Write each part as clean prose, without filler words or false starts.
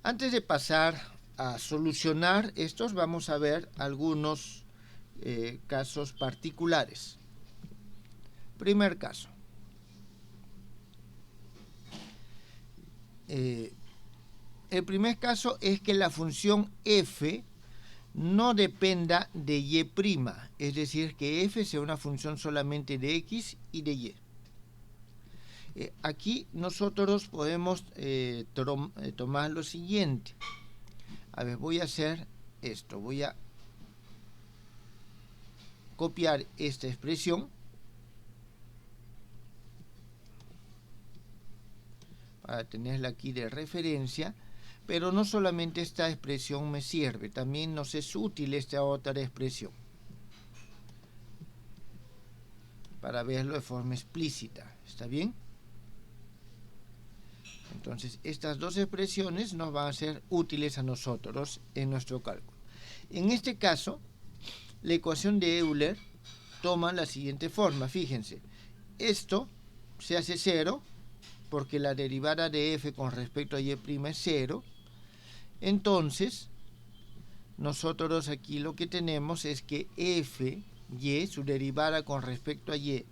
Antes de pasar a solucionar estos, vamos a ver algunos casos particulares. Primer caso. El primer caso es que la función f no dependa de y', es decir, que f sea una función solamente de x y de y. Aquí nosotros podemos tomar lo siguiente. A ver, voy a hacer esto. Voy a copiar esta expresión para tenerla aquí de referencia. Pero no solamente esta expresión me sirve, también nos es útil esta otra expresión para verlo de forma explícita. ¿Está bien? Entonces, estas dos expresiones nos van a ser útiles a nosotros en nuestro cálculo. En este caso, la ecuación de Euler toma la siguiente forma. Fíjense, esto se hace 0 porque la derivada de f con respecto a y' es 0. Entonces, nosotros aquí lo que tenemos es que f, y, su derivada con respecto a y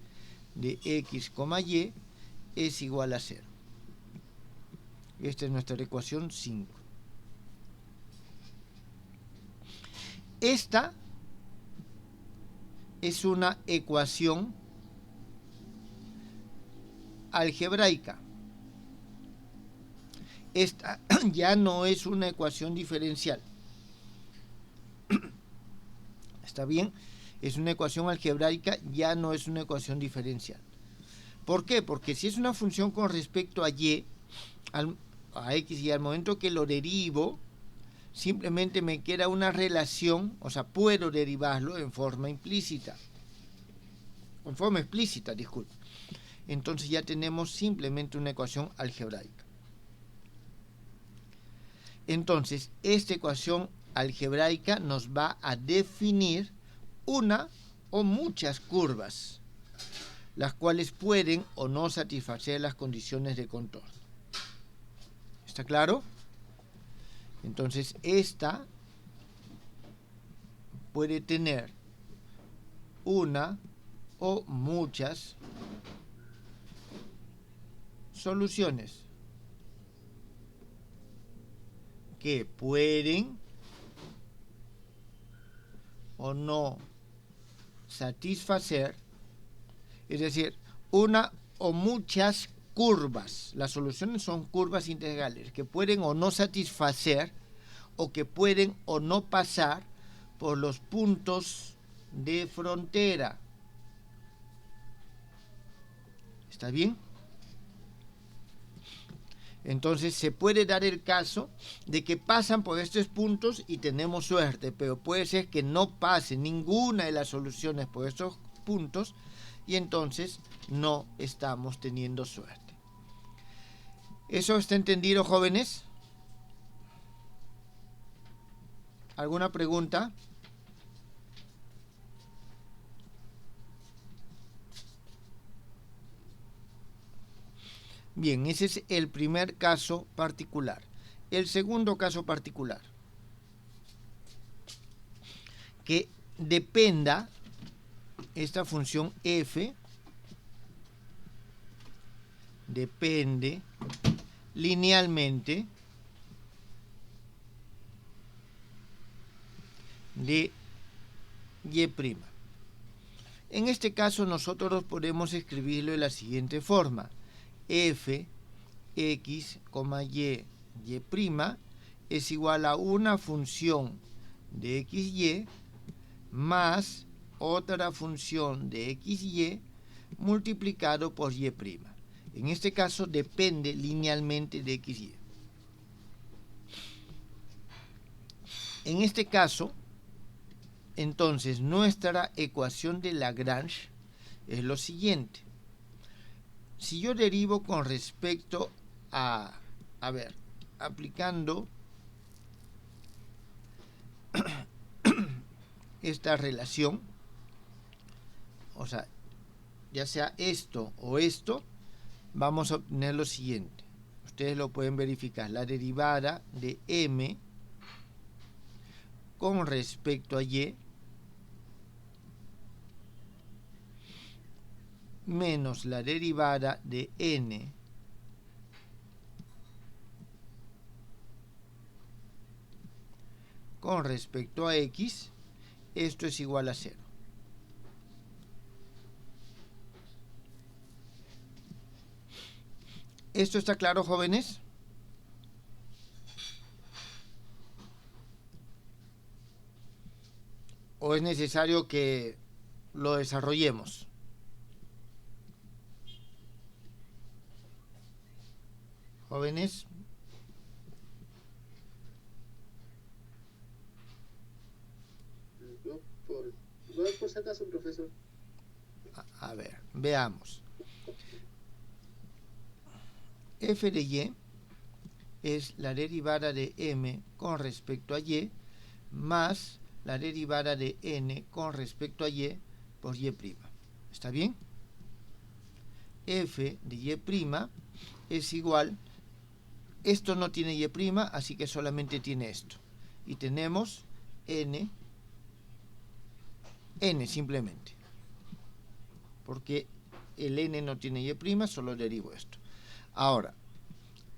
de x, y, es igual a 0. Esta es nuestra ecuación 5. Esta es una ecuación algebraica. Esta ya no es una ecuación diferencial. ¿Está bien? Es una ecuación algebraica, ya no es una ecuación diferencial. ¿Por qué? Porque si es una función con respecto a y, a x, y al momento que lo derivo, simplemente me queda una relación, o sea, puedo derivarlo en forma implícita. En forma explícita, disculpe. Entonces ya tenemos simplemente una ecuación algebraica. Entonces, esta ecuación algebraica nos va a definir una o muchas curvas, las cuales pueden o no satisfacer las condiciones de contorno. ¿Está claro? Entonces, esta puede tener una o muchas soluciones que pueden o no satisfacer, es decir, una o muchas curvas. Las soluciones son curvas integrales que pueden o no satisfacer o que pueden o no pasar por los puntos de frontera. ¿Está bien? Entonces se puede dar el caso de que pasan por estos puntos y tenemos suerte, pero puede ser que no pase ninguna de las soluciones por estos puntos y entonces no estamos teniendo suerte. ¿Eso está entendido, jóvenes? ¿Alguna pregunta? Bien, ese es el primer caso particular. El segundo caso particular, que dependa esta función f, depende linealmente de y'. En este caso nosotros podemos escribirlo de la siguiente forma: f, x, y, y' es igual a una función de xy más otra función de xy multiplicado por y'. En este caso depende linealmente de xy. En este caso, entonces, nuestra ecuación de Lagrange es lo siguiente. Si yo derivo con respecto a ver, aplicando esta relación, o sea, ya sea esto o esto, vamos a obtener lo siguiente. ustedes lo pueden verificar, la derivada de m con respecto a y menos la derivada de n con respecto a x, esto es igual a 0. ¿Esto está claro, jóvenes? ¿O es necesario que lo desarrollemos? Jóvenes. No por si acaso, profesor. A ver, veamos. F de y es la derivada de m con respecto a y más la derivada de n con respecto a y por y'. ¿Está bien? F de y' es igual, esto no tiene y', así que solamente tiene esto. Y tenemos n simplemente. Porque el n no tiene y', solo derivo esto. Ahora,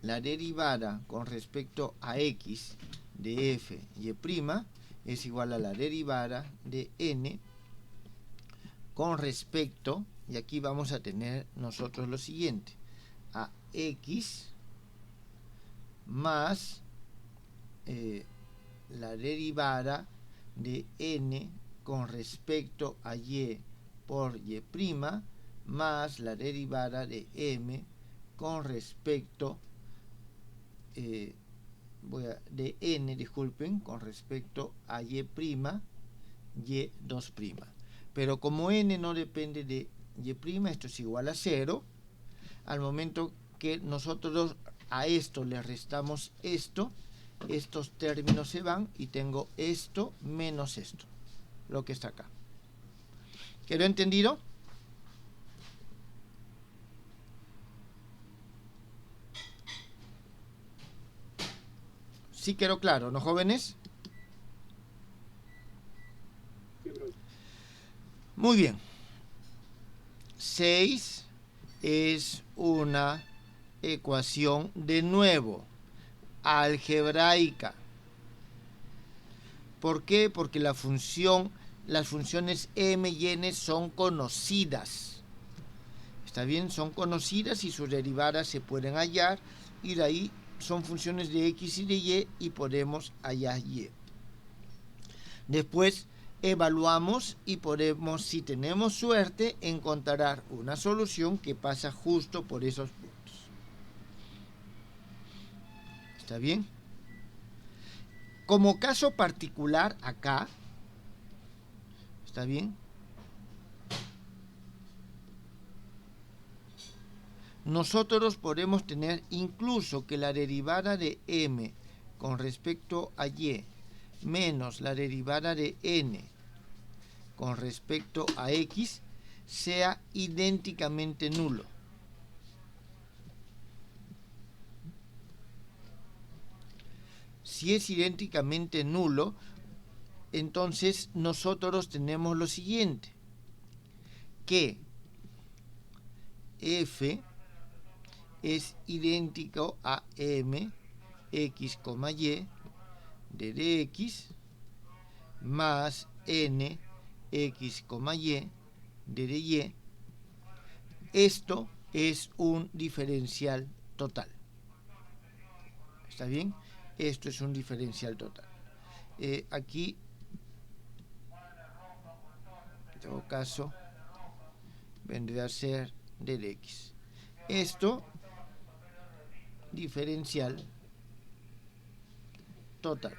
la derivada con respecto a x de f y' es igual a la derivada de n con respecto, y aquí vamos a tener nosotros lo siguiente, a x más la derivada de n con respecto a y por y' más la derivada de m con respecto de n, disculpen, con respecto a y', y2'. Pero como n no depende de y', esto es igual a 0. Al momento que nosotros a esto le restamos esto, estos términos se van y tengo esto menos esto, lo que está acá. ¿Quedó entendido? Sí quedó claro, ¿no, jóvenes? Muy bien. 6 es una ecuación de nuevo algebraica. ¿Por qué? Porque las funciones m y n son conocidas. ¿Está bien? Son conocidas y sus derivadas se pueden hallar, y de ahí son funciones de x y de y podemos hallar y. Después evaluamos y podemos, si tenemos suerte, encontrar una solución que pasa justo por esos puntos. ¿Está bien? Como caso particular acá, ¿está bien? Nosotros podemos tener incluso que la derivada de m con respecto a y menos la derivada de n con respecto a x sea idénticamente nulo. Si es idénticamente nulo, entonces nosotros tenemos lo siguiente, que f es idéntico a m x, y de dx más n x, y de dy. Esto es un diferencial total. ¿Está bien? Esto es un diferencial total. Aquí, en todo caso, vendría a ser de dx. Esto, diferencial total.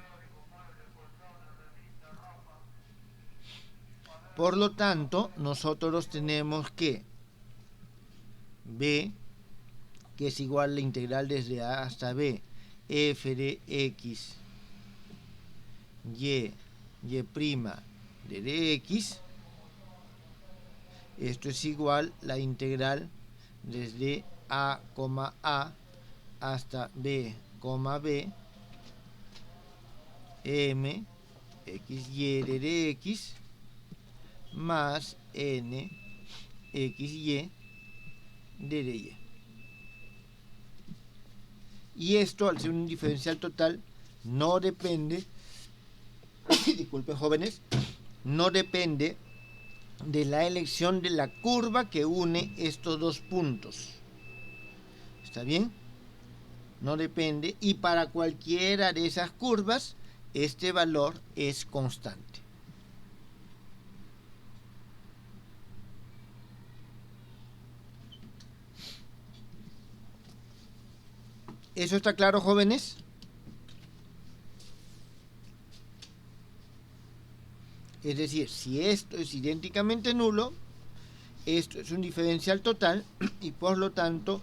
Por lo tanto, nosotros tenemos que b, que es igual a la integral desde a hasta b, f de x, y de dx, esto es igual a la integral desde a, hasta b, b, m, xy de x, más n, xy de y. Y esto, al ser un diferencial total, no depende, disculpen jóvenes, no depende de la elección de la curva que une estos dos puntos. ¿Está bien? No depende, y para cualquiera de esas curvas, este valor es constante. ¿Eso está claro, jóvenes? Es decir, si esto es idénticamente nulo, esto es un diferencial total y por lo tanto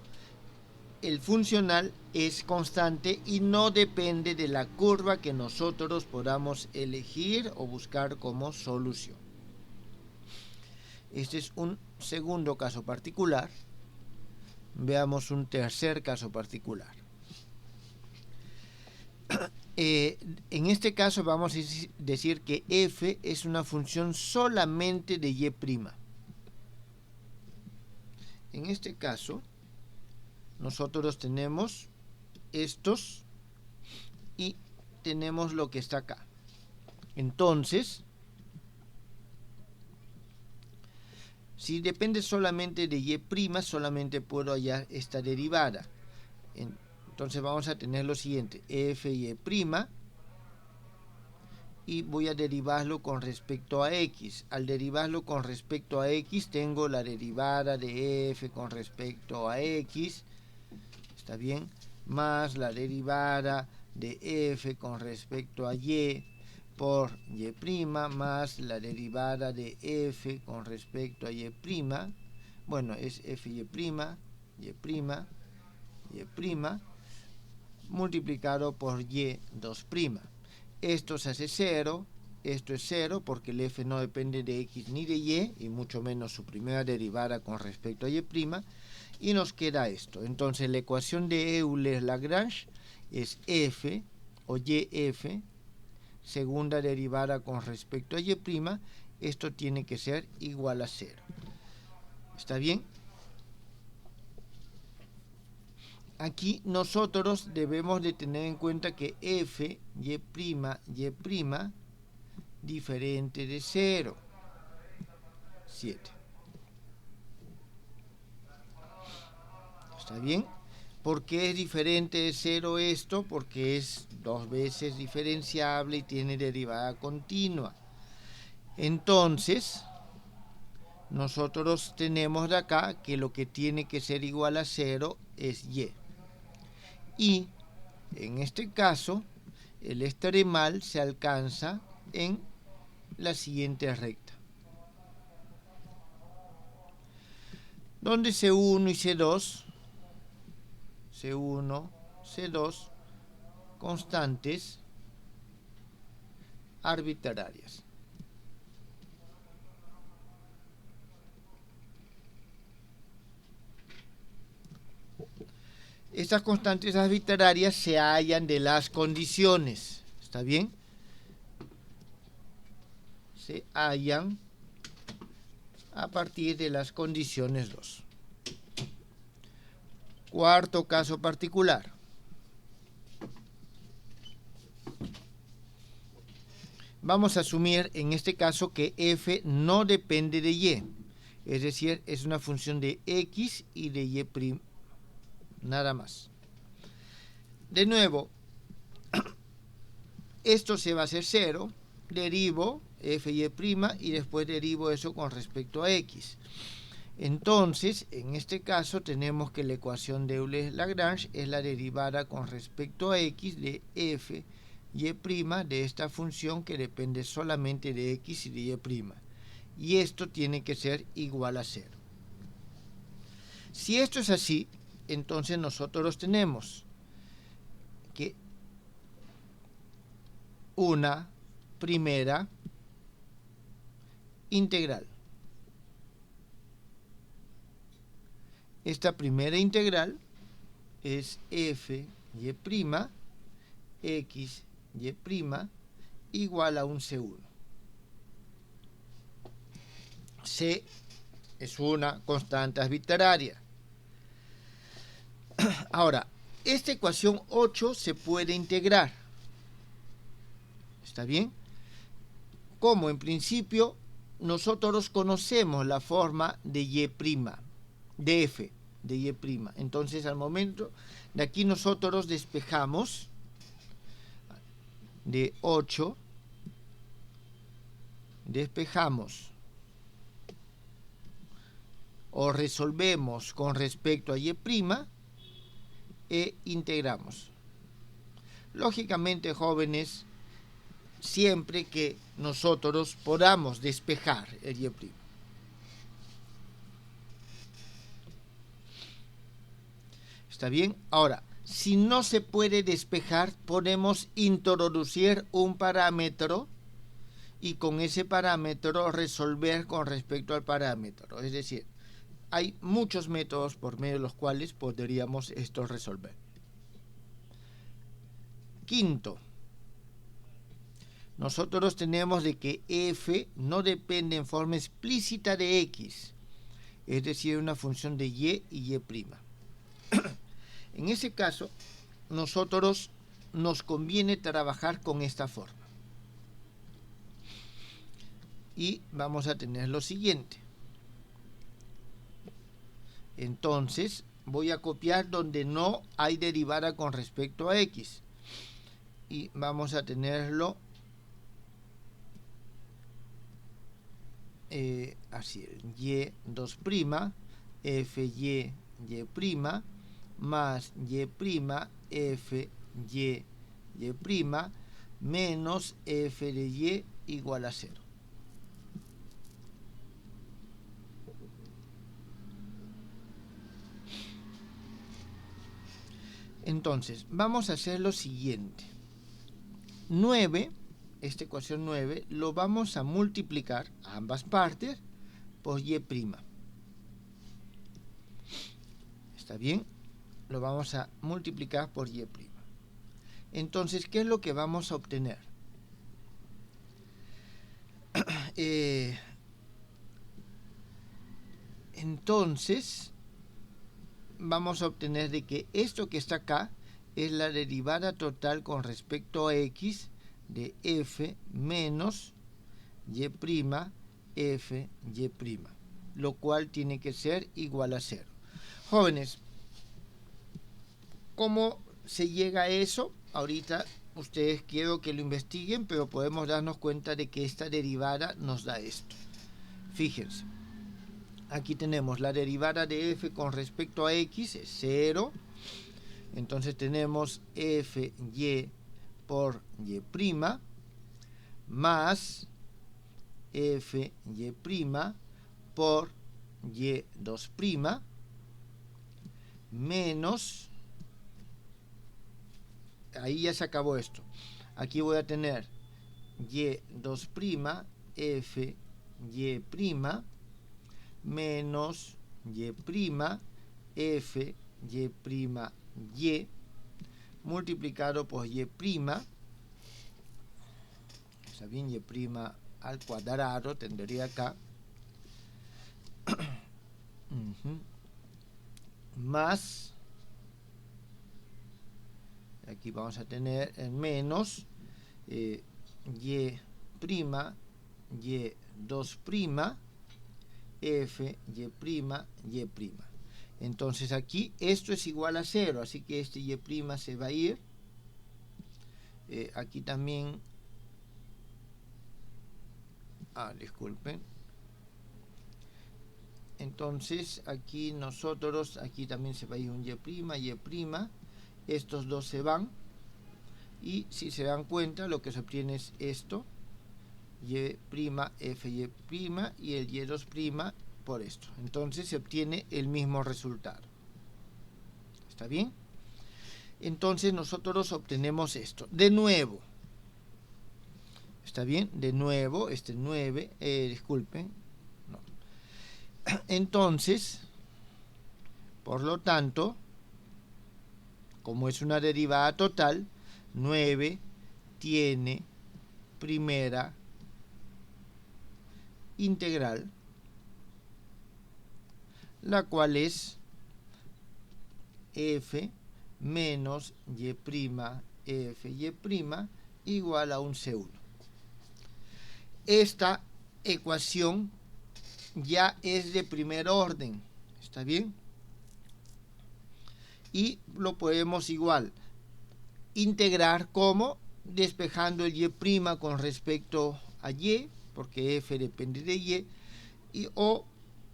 el funcional es constante y no depende de la curva que nosotros podamos elegir o buscar como solución. Este es un segundo caso particular. Veamos un tercer caso particular. En este caso vamos a decir que f es una función solamente de y'. En este caso, nosotros tenemos estos y tenemos lo que está acá. Entonces, si depende solamente de y', solamente puedo hallar esta derivada. Entonces vamos a tener lo siguiente, fy', y voy a derivarlo con respecto a x. Al derivarlo con respecto a x, tengo la derivada de f con respecto a x, ¿está bien? Más la derivada de f con respecto a y por y', más la derivada de f con respecto a y'. Bueno, es fy', y', multiplicado por y2'. Esto se hace 0, esto es 0 porque el f no depende de x ni de y mucho menos su primera derivada con respecto a y', y nos queda esto. Entonces la ecuación de Euler-Lagrange es f o yf, segunda derivada con respecto a y', esto tiene que ser igual a 0. ¿Está bien? Aquí nosotros debemos de tener en cuenta que f, y', diferente de 0, 7. ¿Está bien? ¿Por qué es diferente de 0 esto? Porque es 2 veces diferenciable y tiene derivada continua. Entonces, nosotros tenemos de acá que lo que tiene que ser igual a 0 es y. Y en este caso, el extremal se alcanza en la siguiente recta, donde C1 y C2, C2, constantes arbitrarias. Estas constantes arbitrarias se hallan de las condiciones, ¿está bien? Se hallan a partir de las condiciones 2. Cuarto caso particular. Vamos a asumir en este caso que f no depende de y, es decir, es una función de x y de y'. Nada más. De nuevo, esto se va a hacer 0, derivo fy' y después derivo eso con respecto a x. Entonces, en este caso tenemos que la ecuación de Euler-Lagrange es la derivada con respecto a x de f y' de esta función que depende solamente de x y de y'. Y esto tiene que ser igual a 0. Si esto es así, entonces nosotros tenemos que una primera integral. Esta primera integral es f y' x y' igual a un C1. C es una constante arbitraria. Ahora, esta ecuación 8 se puede integrar. ¿Está bien? Como en principio nosotros conocemos la forma de y', de f, de y'. Entonces al momento de aquí nosotros despejamos de 8, despejamos o resolvemos con respecto a y' e integramos. Lógicamente, jóvenes, siempre que nosotros podamos despejar el y'. ¿Está bien? Ahora, si no se puede despejar, podemos introducir un parámetro y con ese parámetro resolver con respecto al parámetro. Es decir, hay muchos métodos por medio de los cuales podríamos esto resolver. Quinto, nosotros tenemos de que f no depende en forma explícita de x, es decir, una función de y y y'. En ese caso, nosotros nos conviene trabajar con esta forma. Y vamos a tener lo siguiente. Entonces, voy a copiar donde no hay derivada con respecto a x. Y vamos a tenerlo así, y2' fy y' más y' f y' menos f de y igual a 0. Entonces, vamos a hacer lo siguiente. 9, esta ecuación 9, lo vamos a multiplicar a ambas partes por y'. ¿Está bien? Lo vamos a multiplicar por y'. Entonces, ¿qué es lo que vamos a obtener? Entonces, vamos a obtener de que esto que está acá es la derivada total con respecto a x de f menos y' f y', lo cual tiene que ser igual a 0. Jóvenes, ¿cómo se llega a eso? Ahorita ustedes quiero que lo investiguen, pero podemos darnos cuenta de que esta derivada nos da esto. Fíjense, aquí tenemos la derivada de f con respecto a x, es 0. Entonces tenemos f y por y' más f y' por y2' menos, ahí ya se acabó esto. Aquí voy a tener y2' f y' menos y' f y' multiplicado por y', está bien, y' al cuadrado tendría acá, más, aquí vamos a tener en menos y', y2' f y', y'. Entonces aquí esto es igual a 0, así que este y' se va a ir. Aquí también, disculpen. Entonces aquí nosotros, aquí también se va a ir un y', estos dos se van. Y si se dan cuenta, lo que se obtiene es esto, y' f y' y el y2' por esto. Entonces se obtiene el mismo resultado. ¿Está bien? Entonces nosotros obtenemos esto. De nuevo. ¿Está bien? De nuevo, este 9, disculpen. No. Entonces, por lo tanto, como es una derivada total, 9 tiene primera integral, la cual es f menos y' f y' igual a un C1. Esta ecuación ya es de primer orden, ¿está bien? Y lo podemos igual integrar como despejando el y' con respecto a y, porque f depende de y, o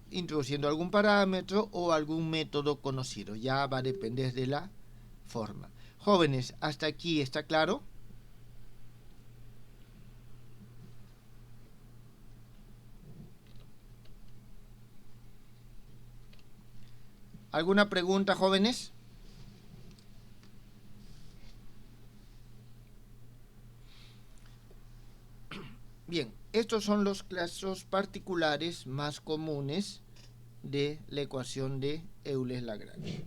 introduciendo algún parámetro o algún método conocido. Ya va a depender de la forma. Jóvenes, ¿hasta aquí está claro? ¿Alguna pregunta, jóvenes? Bien, estos son los casos particulares más comunes de la ecuación de Euler-Lagrange.